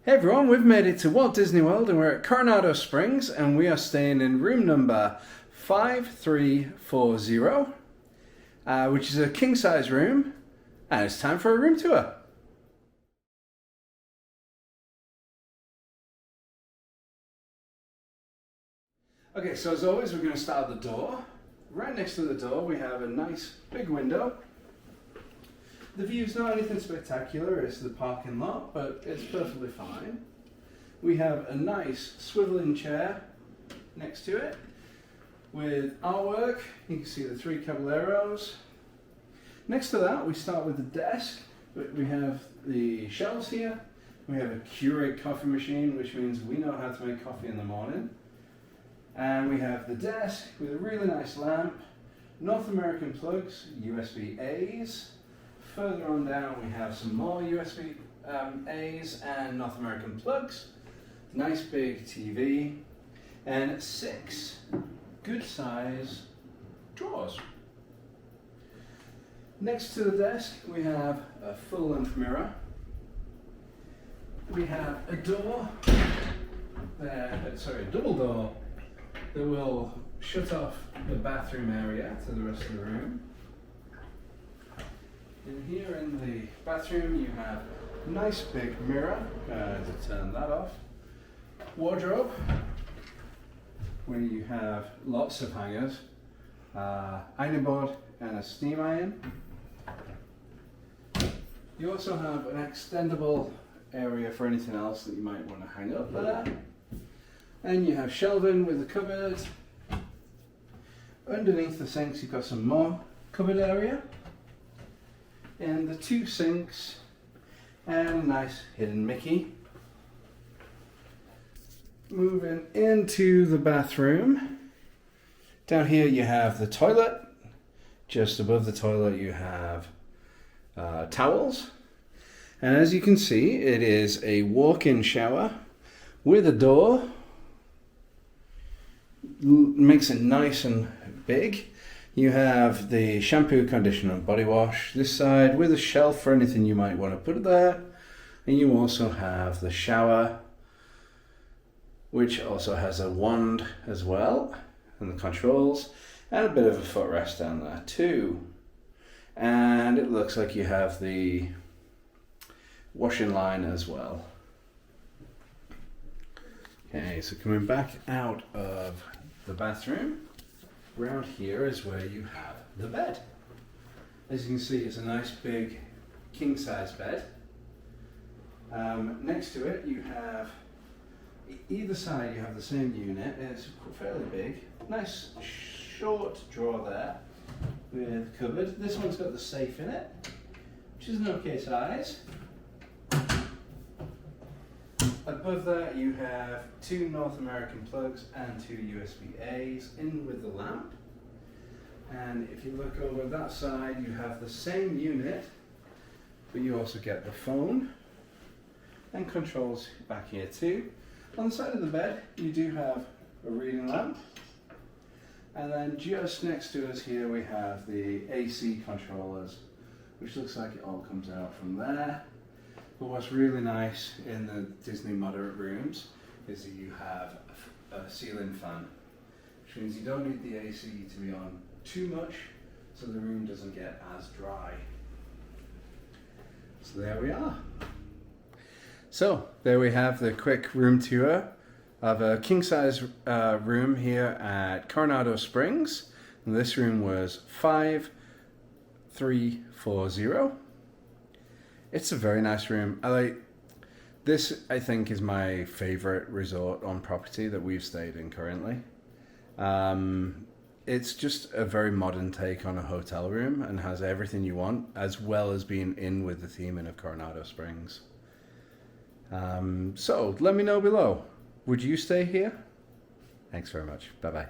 Hey everyone, we've made it to Walt Disney World and we're at Coronado Springs and we are staying in room number 5340, which is a king size room, and it's time for a room tour. Okay, so as always we're going to start at the door. Right next to the door we have a nice big window. The view's not anything spectacular, it's the parking lot, but it's perfectly fine. We have a nice swiveling chair next to it with artwork. You can see the 3 caballeros. Next to that we start with the desk. We have the shelves here. We have a Keurig coffee machine, which means we know how to make coffee in the morning. And we have the desk with a really nice lamp, North American plugs, USB A's. Further on down we have some more USB A's and North American plugs. Nice big TV and 6 good size drawers. Next to the desk we have a full length mirror. We have a door, a double door that will shut off the bathroom area to the rest of the room. And here in the bathroom you have a nice big mirror, to turn that off. Wardrobe, where you have lots of hangers, ironing board and a steam iron. You also have an extendable area for anything else that you might want to hang up there. And you have shelving with a cupboard. Underneath the sinks you've got some more cupboard area. And the 2 sinks and a nice hidden Mickey. Moving into the bathroom. Down here you have the toilet. Just above the toilet you have towels. And as you can see, it is a walk-in shower with a door. Makes it nice and big. You have the shampoo, conditioner and body wash this side with a shelf for anything you might want to put there. And you also have the shower, which also has a wand as well, and the controls, and a bit of a footrest down there too. And it looks like you have the washing line as well. Okay, so coming back out of the bathroom, around here is where you have the bed. As you can see, it's a nice big king size bed. Next to it you have, either side you have the same unit. It's fairly big. Nice short drawer there with cupboard. This one's got the safe in it, which is an okay size. Above that you have 2 North American plugs and 2 USB A's in with the lamp. And if you look over that side you have the same unit, but you also get the phone and controls back here too. On the side of the bed you do have a reading lamp. And then just next to us here we have the AC controllers, which looks like it all comes out from there. But what's really nice in the Disney moderate rooms is that you have a ceiling fan, which means you don't need the AC to be on too much so the room doesn't get as dry. So there we are. So there we have the quick room tour of a king size room here at Coronado Springs. And this room was 5340. It's a very nice room. This I think is my favorite resort on property that we've stayed in currently. It's just a very modern take on a hotel room and has everything you want, as well as being in with the theming of Coronado Springs. So let me know below. Would you stay here? Thanks very much. Bye bye.